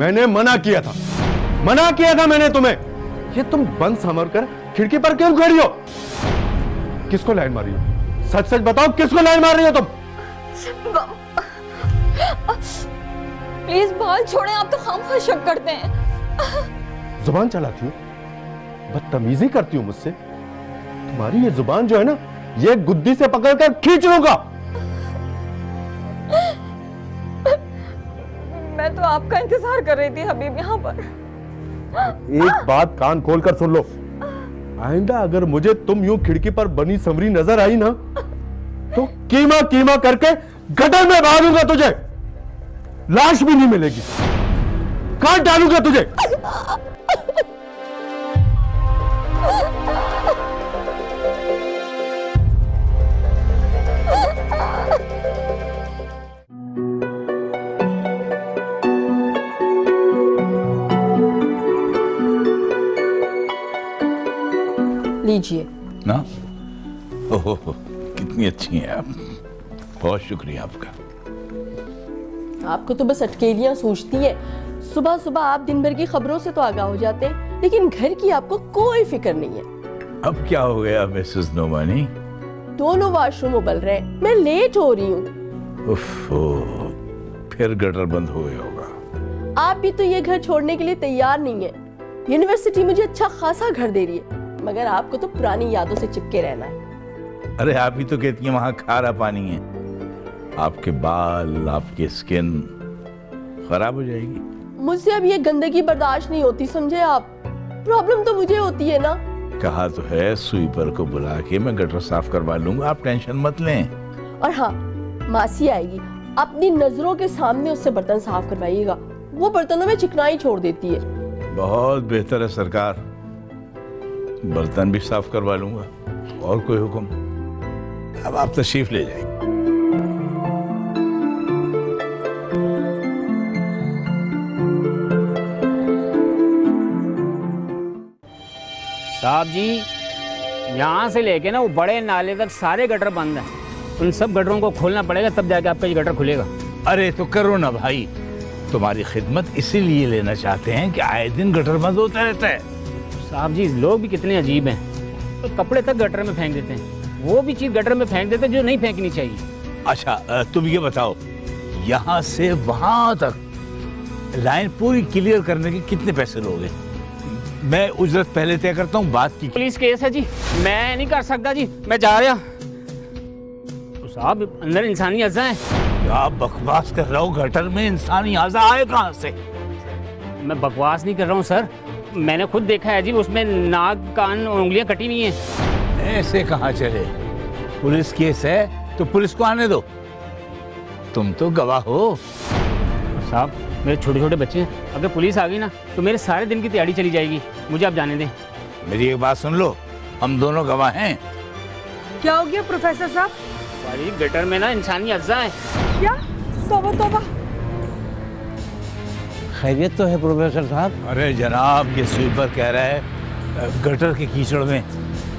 मैंने मना किया था मैंने तुम्हें। ये तुम बंद समझ कर खिड़की पर क्यों खड़ी हो? किसको लाइन मारी हो? सच सच बताओ, किसको लाइन मार रही हो तुम? प्लीज बाल छोड़ें, आप तो खामखा शक करते हैं। जुबान चलाती हो, बदतमीजी करती हो मुझसे। तुम्हारी ये जुबान जो है ना, ये गुद्दी से पकड़कर खींच लूंगा। मैं तो आपका इंतजार कर रही थी हबीब यहाँ पर। एक बात कान खोलकर सुन लो, आइंदा अगर मुझे तुम यूं खिड़की पर बनी संवरी नजर आई ना, तो कीमा कीमा करके गटर में डालूंगा तुझे। लाश भी नहीं मिलेगी, काट डालूंगा तुझे। लीजिए ना। ओहो, कितनी अच्छी हैं आप, बहुत शुक्रिया आपका। आपको तो बस अटकेलियां सूझती है। सुबह सुबह आप दिन भर की खबरों से तो आगाह हो जाते हैं, लेकिन घर की आपको कोई फिक्र नहीं है। अब क्या हो गया मिसेस नोमानी? दोनों वॉशरूम उबल रहे हैं, मैं लेट हो रही हूँ। फिर गटर बंद हो गया होगा। आप भी तो ये घर छोड़ने के लिए तैयार नहीं है। यूनिवर्सिटी मुझे अच्छा खासा घर दे रही है, मगर आपको तो पुरानी यादों से चिपके रहना है। अरे आप ही तो कहती हैं वहां खारा पानी है। आपके बाल, आपकी स्किन खराब हो जाएगी। मुझसे अब ये गंदगी बर्दाश्त नहीं होती, समझे आप? प्रॉब्लम तो मुझे होती है ना। कहा तो है स्वीपर को बुला के मैं गटर साफ करवा लूंगा, आप टेंशन मत लें। और हाँ, मासी आएगी, अपनी नजरों के सामने उससे बर्तन साफ करवाइएगा। वो बर्तनों में चिकनाई छोड़ देती है। बहुत बेहतर है सरकार, बर्तन भी साफ करवा लूंगा। और कोई हुक्म? अब आप तशरीफ ले जाइए। साहब जी, यहाँ से लेके ना वो बड़े नाले तक सारे गटर बंद हैं। उन सब गटरों को खोलना पड़ेगा, तब जाके आपका ये गटर खुलेगा। अरे तो करो ना भाई, तुम्हारी खिदमत इसीलिए लेना चाहते हैं कि आए दिन गटर बंद होता रहता है। साहब जी, लोग भी कितने अजीब हैं, तो कपड़े तक गटर में फेंक देते हैं। वो भी चीज़ गटर में फेंक देते हैं जो नहीं फेंकनी चाहिए। अच्छा तुम ये बताओ, यहाँ से वहां तक लाइन पूरी क्लियर करने के कितने पैसे लोगे? मैं उजरत पहले तय करता हूँ, बात की। पुलिस केस है जी, मैं नहीं कर सकता जी, मैं जा रहा। तो साहब अंदर इंसानी अज़ा है। क्या बकवास कर रहा हूँ? गटर में इंसानी अज़ा आए कहाँ से? मैं बकवास नहीं कर रहा हूँ सर, मैंने खुद देखा है जी, उसमें नाक, कान और उंगलियां कटी हुई हैं। ऐसे कहाँ चले? पुलिस केस है तो पुलिस को आने दो, तुम तो गवाह हो। साहब मेरे छोटे छोटे बच्चे हैं, अगर पुलिस आ गई ना तो मेरे सारे दिन की तैयारी चली जाएगी। मुझे आप जाने दें। मेरी एक बात सुन लो, हम दोनों गवाह हैं। क्या हो गया प्रोफेसर साहब? भाई गटर में ना इंसानी अज्जा है। क्या? तौबा तौबा। खैरियत तो है प्रोफेसर साहब? अरे जनाब, ये स्वीपर कह रहा है गटर के कीचड़ में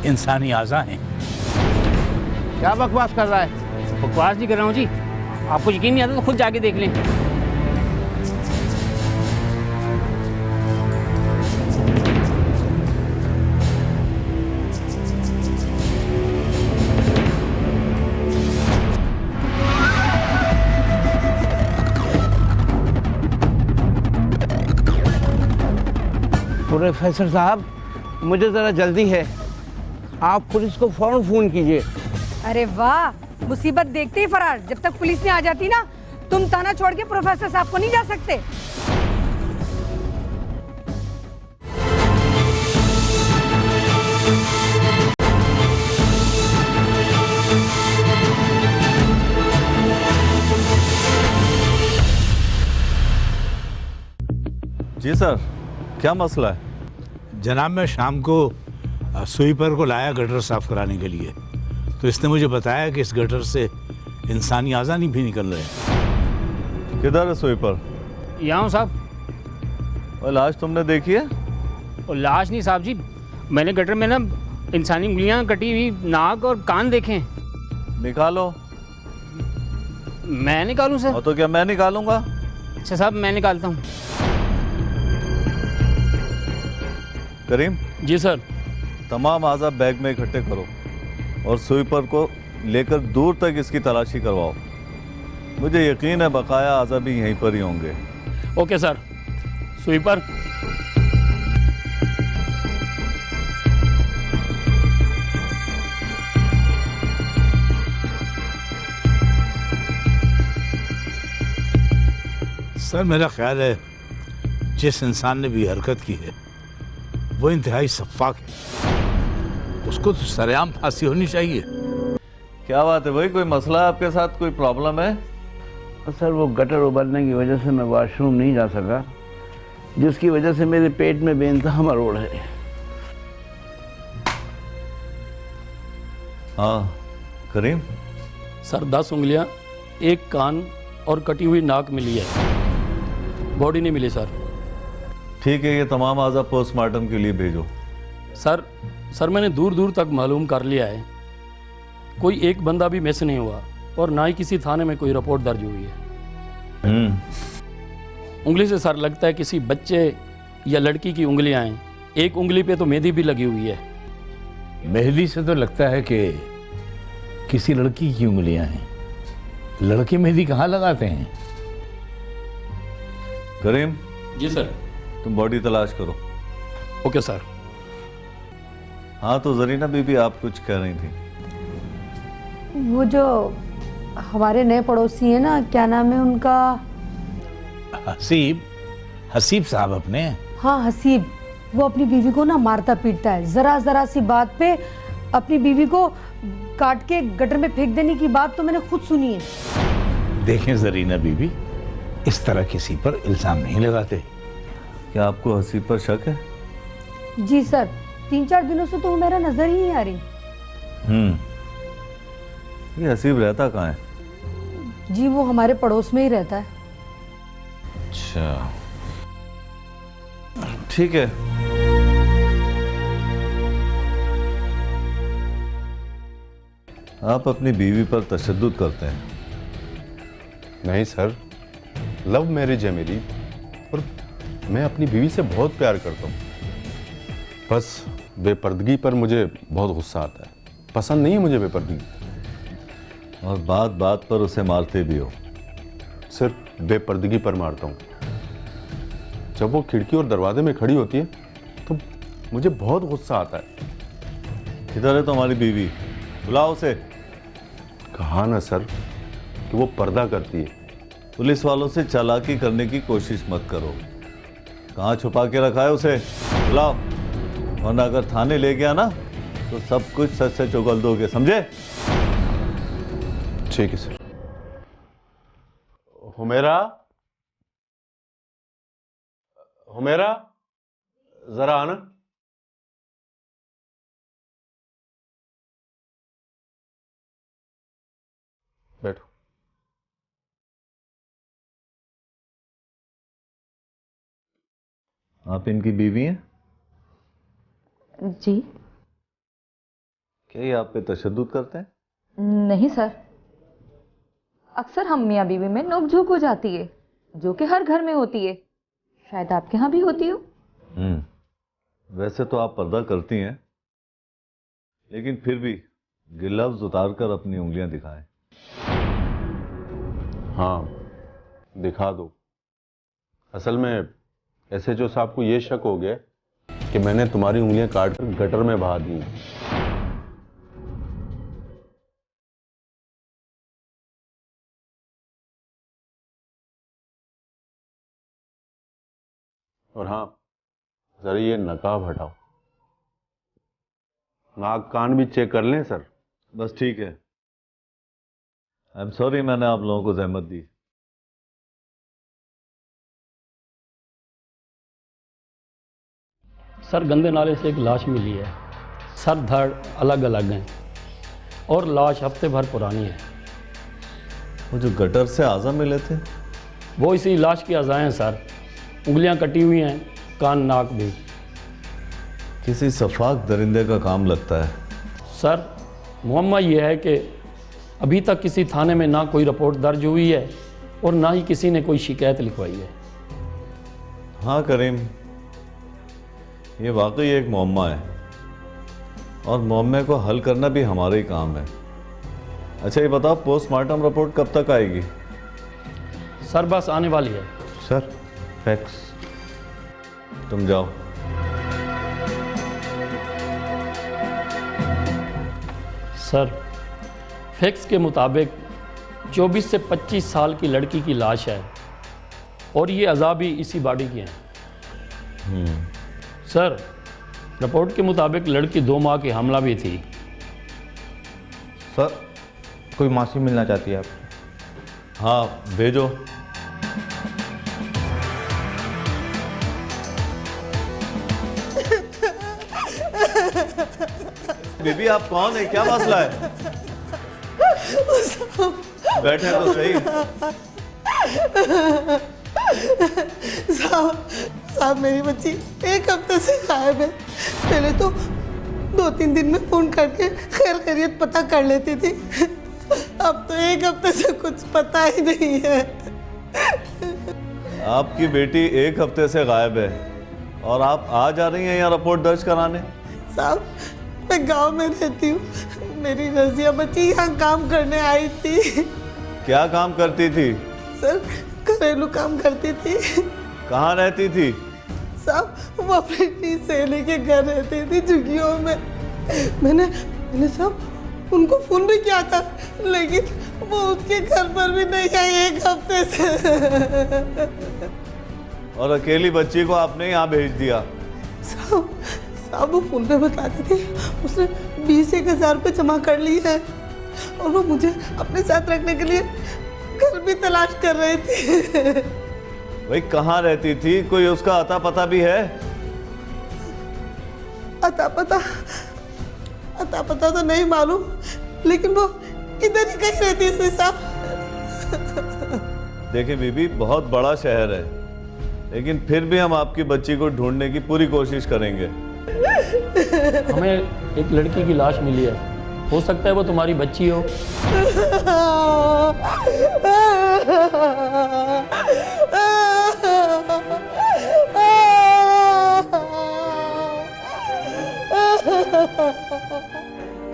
इंसानी आज़ा हैं। क्या बकवास कर रहा है? बकवास नहीं कर रहा हूँ जी, आपको यकीन नहीं आता तो खुद जाके देख लें। प्रोफेसर साहब, मुझे ज़रा जल्दी है, आप पुलिस को फौरन फ़ोन कीजिए। अरे वाह, मुसीबत देखते ही फरार। जब तक पुलिस नहीं आ जाती ना, तुम ताना छोड़ के प्रोफेसर साहब को नहीं जा सकते। जी सर, क्या मसला है? जनाब, मैं शाम को स्वीपर को लाया गटर साफ कराने के लिए, तो इसने मुझे बताया कि इस गटर से इंसानी आज़ा नहीं भी निकल रहे। किधर है स्वीपर? यहाँ हूँ साहब। और लाश तुमने देखी है? और लाश नहीं साहब जी, मैंने गटर में ना इंसानी उंगलियाँ, कटी हुई नाक और कान देखे। निकालो। मैं निकालूँ सर? और तो क्या मैं निकालूंगा? अच्छा साहब, मैं निकालता हूँ। करीम, जी सर। तमाम आज़ा बैग में इकट्ठे करो और स्वीपर को लेकर दूर तक इसकी तलाशी करवाओ। मुझे यकीन है बकाया आज़ा भी यहीं पर ही होंगे। Okay sir. स्वीपर। सर मेरा ख्याल है जिस इंसान ने भी हरकत की है वो इंतहाई सफ़ाक है, उसको तो सरेआम फांसी होनी चाहिए। क्या बात है भाई, कोई मसला है आपके साथ, कोई प्रॉब्लम है? सर वो गटर उबलने की वजह से मैं वॉशरूम नहीं जा सका, जिसकी वजह से मेरे पेट में बेइंतहा मरोड़ है। हाँ करीम। सर 10 उंगलियां, एक कान और कटी हुई नाक मिली है, बॉडी नहीं मिली सर। ठीक है, ये तमाम आज़ा पोस्टमार्टम के लिए भेजो। सर मैंने दूर दूर तक मालूम कर लिया है, कोई एक बंदा भी मिस नहीं हुआ और ना ही किसी थाने में कोई रिपोर्ट दर्ज हुई है। उंगली से सर लगता है किसी बच्चे या लड़की की उंगलियां हैं, एक उंगली पे तो मेहंदी भी लगी हुई है। मेहंदी से तो लगता है कि किसी लड़की की उंगलियां हैं, लड़के मेहंदी कहाँ लगाते हैं? करीम। जी सर। तुम बॉडी तलाश करो। Okay sir. हाँ तो जरीना बीबी आप कुछ कह रही थी? वो जो हमारे नए पड़ोसी हैं ना, क्या नाम है उनका? हसीब साहब अपने। हाँ हसीब, वो अपनी बीवी को ना मारता पीटता है, जरा जरा सी बात पे अपनी बीवी को काट के गटर में फेंक देने की बात तो मैंने खुद सुनी है। देखें जरीना बीबी, इस तरह किसी पर इल्जाम नहीं लगाते। क्या आपको हसीब पर शक है? जी सर, 3-4 दिनों से तो वो मेरा नजर ही नहीं आ रही। ये हसीब रहता कहाँ है? जी वो हमारे पड़ोस में ही रहता है। अच्छा ठीक है। आप अपनी बीवी पर तशद्दुद करते हैं। नहीं सर, लव मैरिज है मेरी और मैं अपनी बीवी से बहुत प्यार करता हूँ। बस बेपर्दगी पर मुझे बहुत गुस्सा आता है, पसंद नहीं है मुझे बेपर्दगी। और बात बात पर उसे मारते भी हो? सिर्फ बेपर्दगी पर मारता हूँ। जब वो खिड़की और दरवाजे में खड़ी होती है तो मुझे बहुत गुस्सा आता है। किधर है तुम्हारी बीवी? बुलाओ उसे। कहा ना सर कि वो पर्दा करती है। पुलिस वालों से चालाकी करने की कोशिश मत करो। कहाँ छुपा के रखा है उसे? बुलाओ, वरना अगर थाने ले गया ना तो सब कुछ सच सच उगल दोगे, समझे? ठीक है सर। हुमेरा, हुमेरा जरा आना। बैठो। आप इनकी बीवी हैं? जी क्या ये आप पे तशद्दुद करते हैं? नहीं सर, अक्सर हम मियाँ बीवी में नोकझोंक हो जाती है, जो कि हर घर में होती है, शायद आपके यहाँ भी होती हो। वैसे तो आप पर्दा करती हैं, लेकिन फिर भी गिलव्स उतार कर अपनी उंगलियां दिखाएं। हाँ दिखा दो। असल में एसएचओ साहब को ये शक हो गया कि मैंने तुम्हारी उंगलियां काट कर गटर में बहा दी। और हाँ, जरा ये नकाब हटाओ, नाक कान भी चेक कर लें सर। बस ठीक है। आई एम सॉरी मैंने आप लोगों को जहमत दी। सर गंदे नाले से एक लाश मिली है, सर धड़ अलग अलग हैं और लाश हफ्ते भर पुरानी है। वो जो गटर से आज़ा मिले थे वो इसी लाश की अज़ाएं हैं सर, उंगलियां कटी हुई हैं, कान नाक भी। किसी सफाक दरिंदे का काम लगता है। सर मुअम्मा ये है कि अभी तक किसी थाने में ना कोई रिपोर्ट दर्ज हुई है और ना ही किसी ने कोई शिकायत लिखवाई है। हाँ करीम, ये वाकई एक मुअम्मा है और मुअम्मे को हल करना भी हमारा ही काम है। अच्छा ये बताओ, पोस्टमार्टम रिपोर्ट कब तक आएगी? सर बस आने वाली है। Sir fax. तुम जाओ। सर फैक्स के मुताबिक 24 से 25 साल की लड़की की लाश है और ये अज़ा भी इसी बॉडी की हैं। सर रिपोर्ट के मुताबिक लड़की 2 माह की हमला भी थी। सर कोई मासी मिलना चाहती है आप? हाँ भेजो। बीबी आप कौन है, क्या मसला है? बैठे तो सही। साहब मेरी बच्ची 1 हफ्ते से गायब है। पहले तो 2-3 दिन में फ़ोन करके खैर खैरियत पता कर लेती थी, अब तो 1 हफ्ते से कुछ पता ही नहीं है। आपकी बेटी 1 हफ्ते से गायब है और आप आ जा रही हैं यहाँ रिपोर्ट दर्ज कराने? साहब मैं गांव में रहती हूँ, मेरी रजिया बच्ची यहाँ काम करने आई थी। क्या काम करती थी? सर घरेलू काम करती थी। कहाँ रहती थी? साहब वो अपनी सहेली के घर रहती थी झुग्गियों में। मैंने साहब उनको फ़ोन भी किया था लेकिन वो उसके घर पर भी नहीं आई 1 हफ्ते से। और अकेली बच्ची को आपने यहाँ भेज दिया? साहब वो फ़ोन पे बताते थे उसने 20-1 हज़ार रुपये जमा कर लिए हैं और वो मुझे अपने साथ रखने के लिए घर भी तलाश कर रहे थे। भाई कहाँ रहती थी, कोई उसका अता पता भी है? अता पता तो नहीं मालूम लेकिन वो इधर ही कहीं रहती है साहब। देखिए बीबी बहुत बड़ा शहर है लेकिन फिर भी हम आपकी बच्ची को ढूंढने की पूरी कोशिश करेंगे। हमें एक लड़की की लाश मिली है, हो सकता है वो तुम्हारी बच्ची हो।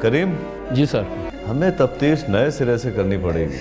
करीम जी सर। हमें तफ्तीश नए सिरे से करनी पड़ेगी।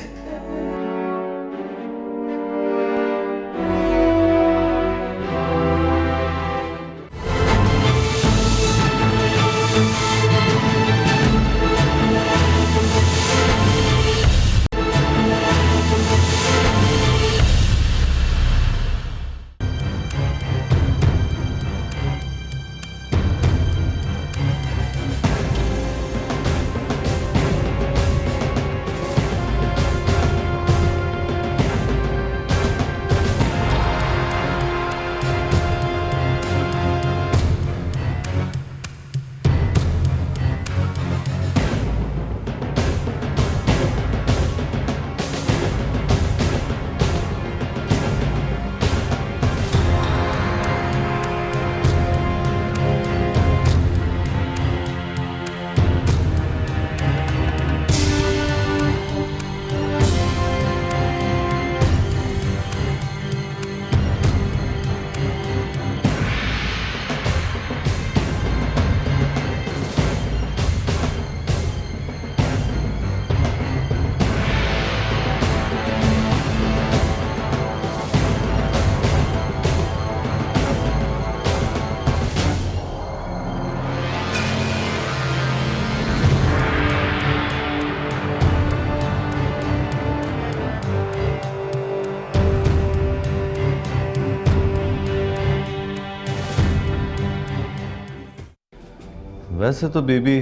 वैसे तो बीबी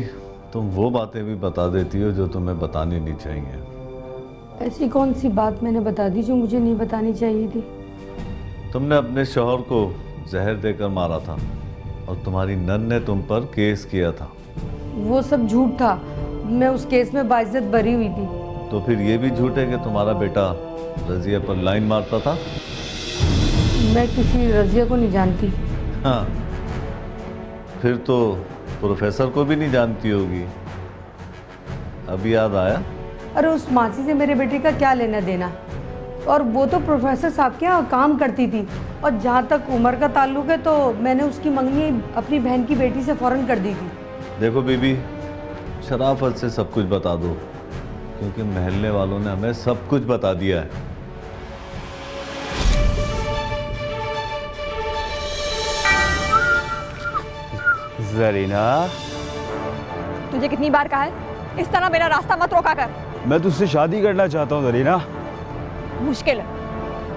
तुम वो बातें भी बता देती हो जो तुम्हें बतानी नहीं चाहिए। ऐसी कौन सी बात मैंने बता दी जो मुझे नहीं बतानी चाहिए थी? तुमने अपने शौहर को जहर देकर मारा था और तुम्हारी नन ने तुम पर केस किया था। वो सब झूठ था, मैं उस केस में बाइज्जत बरी हुई थी। तो फिर ये भी झूठ है कि तुम्हारा बेटा रजिया पर लाइन मारता था? मैं किसी रजिया को नहीं जानती। हाँ फिर तो प्रोफेसर को भी नहीं जानती होगी। अभी याद आया? अरे उस मासी से मेरे बेटे का क्या लेना देना, और वो तो प्रोफेसर साहब के यहाँ काम करती थी। और जहाँ तक उम्र का ताल्लुक है तो मैंने उसकी मंगनी अपनी बहन की बेटी से फ़ौरन कर दी थी। देखो बीबी, शराफत से सब कुछ बता दो, क्योंकि महल्ले वालों ने हमें सब कुछ बता दिया है। जरीना, तुझे कितनी बार कहा है इस तरह मेरा रास्ता मत रोका कर। मैं तुझसे शादी करना चाहता हूँ जरीना। मुश्किल है,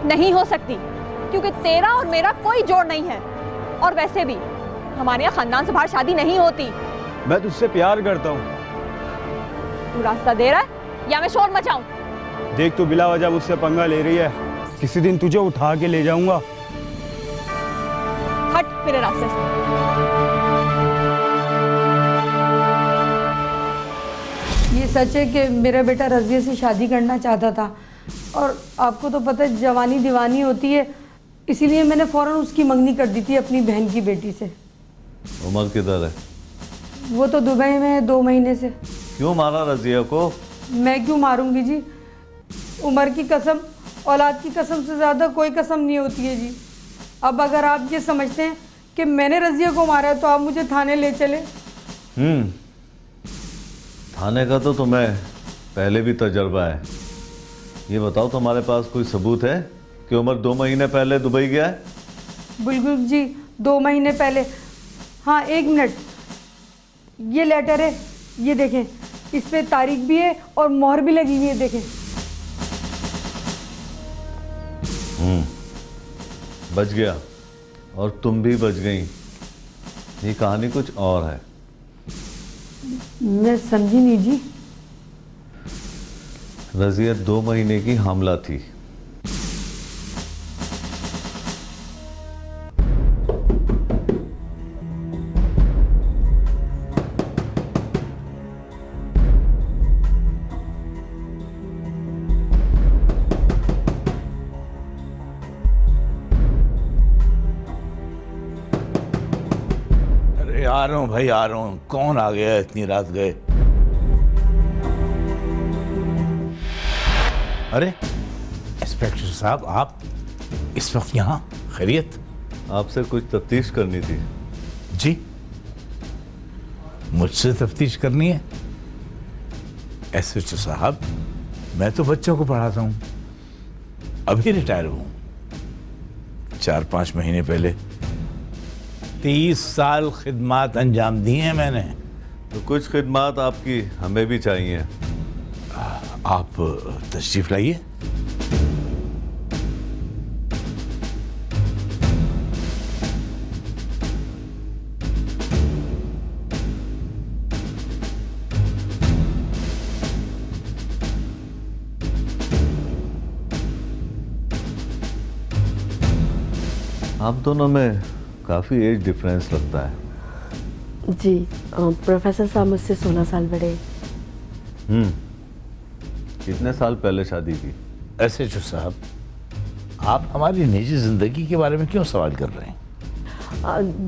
नहीं हो सकती, क्योंकि तेरा और मेरा कोई जोड़ नहीं है। और वैसे भी हमारे यहाँ खानदान से बाहर शादी नहीं होती। मैं तुझसे प्यार करता हूँ। तू रास्ता दे रहा है या मैं शोर मचाऊं? देख, तू बिला वजह मुझसे पंगा ले रही है। किसी दिन तुझे उठा के ले जाऊंगा। हट मेरे रास्ते से। ये सच है कि मेरा बेटा रज़िया से शादी करना चाहता था, और आपको तो पता है जवानी दीवानी होती है, इसीलिए मैंने फ़ौरन उसकी मंगनी कर दी थी अपनी बहन की बेटी से। उमर किधर है? वो तो दुबई में है 2 महीने से। क्यों मारा रज़िया को? मैं क्यों मारूंगी जी? उमर की कसम औलाद की कसम से ज़्यादा कोई कसम नहीं होती है जी। अब अगर आप ये समझते हैं कि मैंने रज़िया को मारा है तो आप मुझे थाने ले चले। थाने का तो तुम्हें पहले भी तजर्बा है। ये बताओ, तुम्हारे पास कोई सबूत है कि उमर 2 महीने पहले दुबई गया है? बिल्कुल जी, 2 महीने पहले। हाँ, 1 मिनट, ये लेटर है, ये देखें, इस पे तारीख भी है और मोहर भी लगी हुई है, देखें। बच गया, और तुम भी बच गई। ये कहानी कुछ और है। मैं समझी नहीं जी। रज़िया 2 महीने की हामला थी। अरे आ रहा हूँ भाई, आ रहा हूँ। कौन आ गया इतनी रात गए? अरे इंस्पेक्टर साहब, आप इस वक्त यहाँ? खैरियत? आपसे कुछ तफ्तीश करनी थी। जी, मुझसे तफ्तीश करनी है? एसएचओ साहब, मैं तो बच्चों को पढ़ाता हूँ, अभी रिटायर हूँ। 4-5 महीने पहले 30 साल खिदमत अंजाम दी हैं मैंने। तो कुछ खिदमत आपकी हमें भी चाहिए। आप तशरीफ लाइए। आप दोनों में काफ़ी एज डिफरेंस लगता है। जी, प्रोफेसर साहब मुझसे 16 साल बड़े। कितने साल पहले शादी की? एसएचओ साहब, आप हमारी निजी जिंदगी के बारे में क्यों सवाल कर रहे हैं?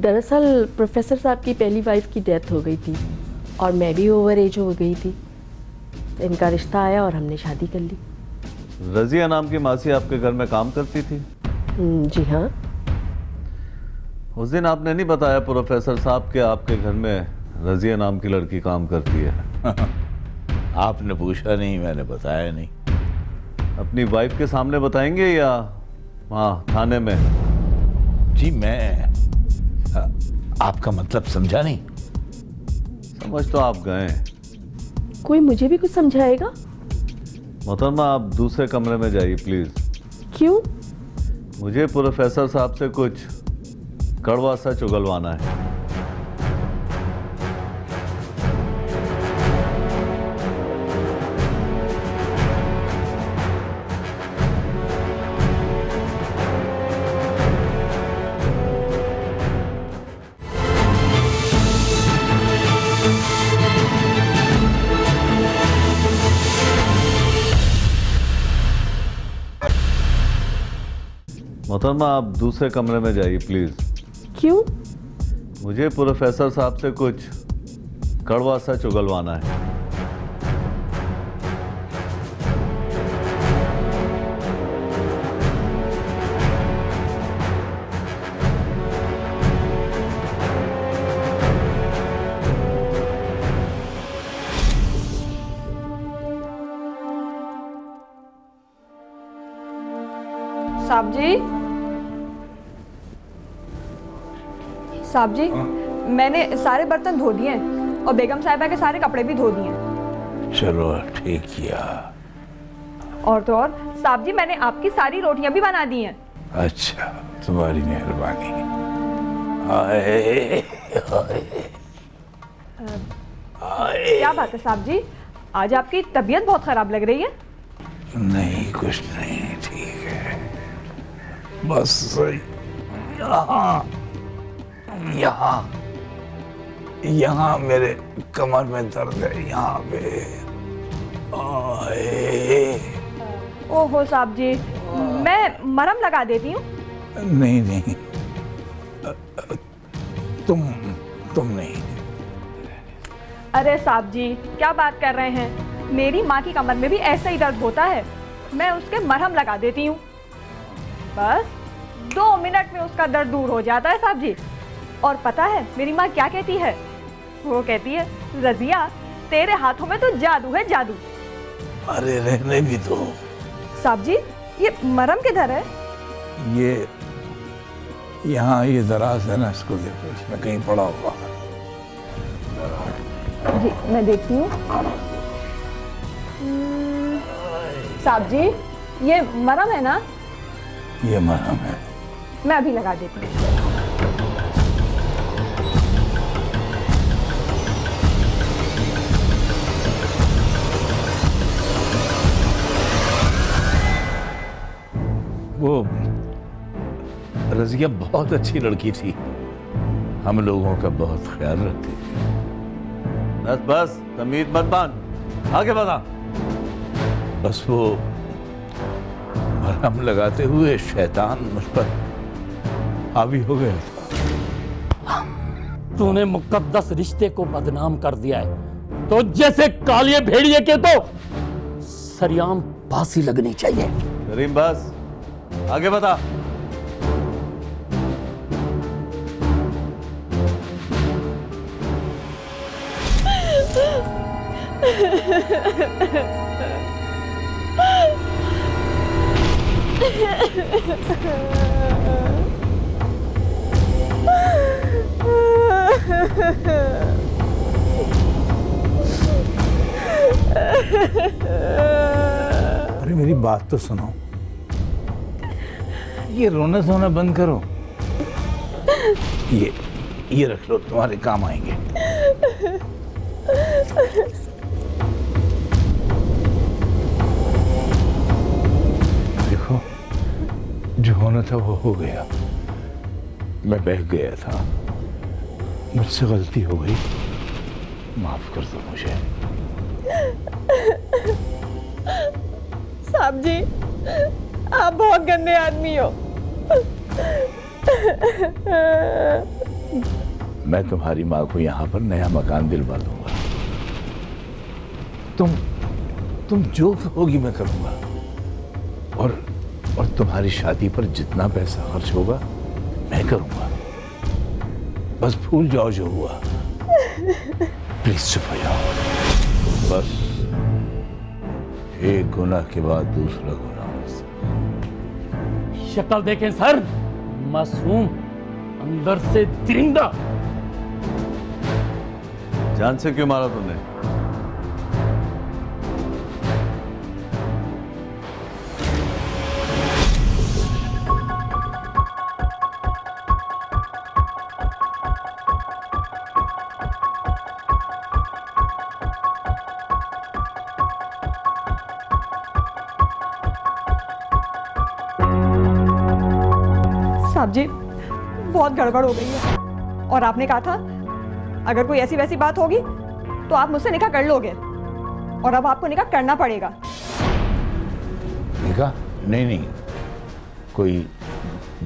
दरअसल प्रोफेसर साहब की पहली वाइफ की डेथ हो गई थी और मैं भी ओवर एज हो गई थी, तो इनका रिश्ता आया और हमने शादी कर ली। रज़िया नाम की मासी आपके घर में काम करती थी? जी हाँ। उस दिन आपने नहीं बताया प्रोफेसर साहब कि आपके घर में रज़िया नाम की लड़की काम करती है? आपने पूछा नहीं, मैंने बताया नहीं। अपनी वाइफ के सामने बताएंगे या वहाँ थाने में? जी, मैं आपका मतलब समझा नहीं। समझ तो आप गए। कोई मुझे भी कुछ समझाएगा? मोहतरमा, आप दूसरे कमरे में जाइए प्लीज। क्यों? मुझे प्रोफेसर साहब से कुछ कड़वा सच उगलवाना है। मोहतरमा, आप दूसरे कमरे में जाइए प्लीज। क्यों? मुझे प्रोफेसर साहब से कुछ कड़वा सच उगलवाना है। साहब जी, साहब जी, मैंने सारे बर्तन धो दिए हैं और बेगम साहिबा के सारे कपड़े भी धो दिए हैं। चलो ठीक किया। और तो और साहब जी, मैंने आपकी सारी रोटियां भी बना दी हैं। अच्छा, तुम्हारी मेहरबानी। आए, आए। क्या बात है साहब जी, आज आपकी तबीयत बहुत खराब लग रही है। नहीं, कुछ नहीं, ठीक है। बस यहाँ मेरे कमर में दर्द है, यहाँ पे। ओहो साहब जी, मैं मरहम लगा देती हूँ। नहीं नहीं, तुम नहीं। अरे साहब जी, क्या बात कर रहे हैं, मेरी माँ की कमर में भी ऐसा ही दर्द होता है, मैं उसके मरहम लगा देती हूँ। बस 2 मिनट में उसका दर्द दूर हो जाता है साहब जी। और पता है मेरी माँ क्या कहती है? वो कहती है, रजिया तेरे हाथों में तो जादू है, जादू। अरे रहने भी दो। साहब जी, ये मरहम किधर है? ये यहाँ, ये दराज है ना, इसको देखो, इसमें कहीं पड़ा हुआ। जी मैं देखती हूँ। साहब जी, ये मरहम है ना? ये मरहम है। मैं अभी लगा देती हूँ। वो रजिया बहुत अच्छी लड़की थी, हम लोगों का बहुत ख्याल रखती थी। बस बस, तमीज मत बांध, आगे बढ़ा। बस वो मरहम लगाते हुए शैतान मुझ पर हावी हो गया था। तूने मुकद्दस रिश्ते को बदनाम कर दिया है, तो जैसे कालिए भेड़िए के तो सरियाम फांसी लगनी चाहिए। करीम बस, आगे बता। अरे मेरी बात तो सुनो, ये रोना धोना बंद करो। ये रख लो, तुम्हारे काम आएंगे। देखो, जो होना था वो हो गया। मैं बह गया था, मुझसे गलती हो गई, माफ कर दो मुझे। साहब जी, आप बहुत गंदे आदमी हो। मैं तुम्हारी माँ को यहाँ पर नया मकान दिलवा दूंगा। तुम जो कहोगी मैं करूंगा। और तुम्हारी शादी पर जितना पैसा खर्च होगा मैं करूंगा। बस भूल जाओ जो हुआ। प्लीज चुप हो जाओ। बस एक गुनाह के बाद दूसरा गुनाह। शक्ल देखें सर, मासूम, अंदर से जिंदा। जान से क्यों मारा तुमने? साहब जी, बहुत गड़बड़ हो गई है। और आपने कहा था अगर कोई ऐसी वैसी बात होगी तो आप मुझसे निकाह कर लोगे, और अब आपको निकाह करना पड़ेगा। निकाह? नहीं, कोई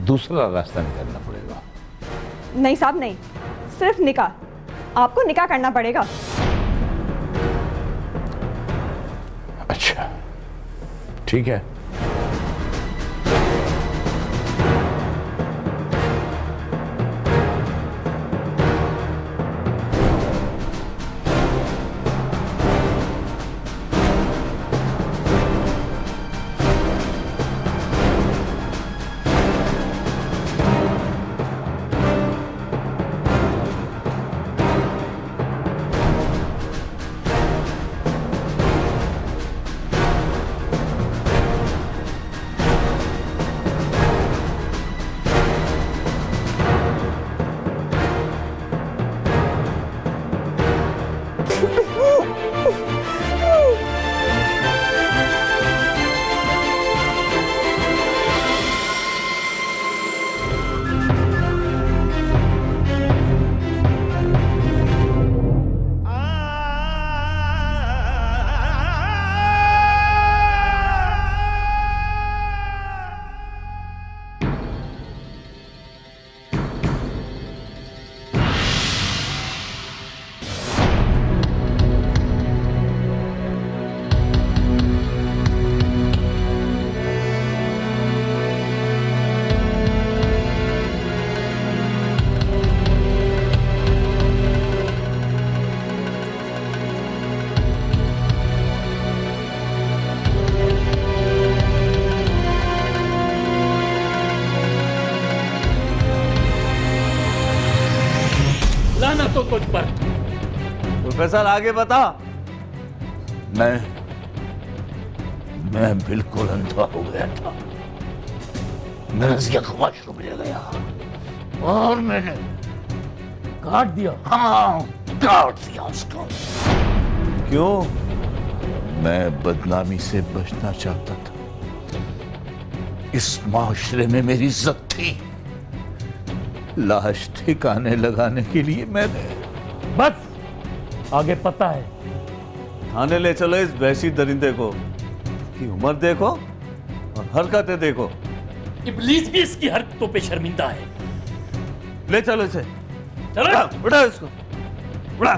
दूसरा रास्ता निकालना पड़ेगा। नहीं साहब नहीं, सिर्फ निकाह। आपको निकाह करना पड़ेगा। अच्छा ठीक है। लानत हो तुझ पर। प्रोफेसर आगे बता। मैं बिल्कुल अंधा हो गया था। मैं रज़िया को वॉशरूम ले गया और मैंने काट दिया। हाँ, काट दिया उसको। क्यों? मैं बदनामी से बचना चाहता था। इस माशरे में मेरी इज्जत थी। लाश ठिकाने लगाने के लिए मैंने बस आगे पता है। थाने ले चलो इस वहशी दरिंदे को। की उम्र देखो और हरकतें देखो। इब्लीस भी इसकी हरकतों पे शर्मिंदा है। ले चलो इसे। चलो उठा इसको, उठा।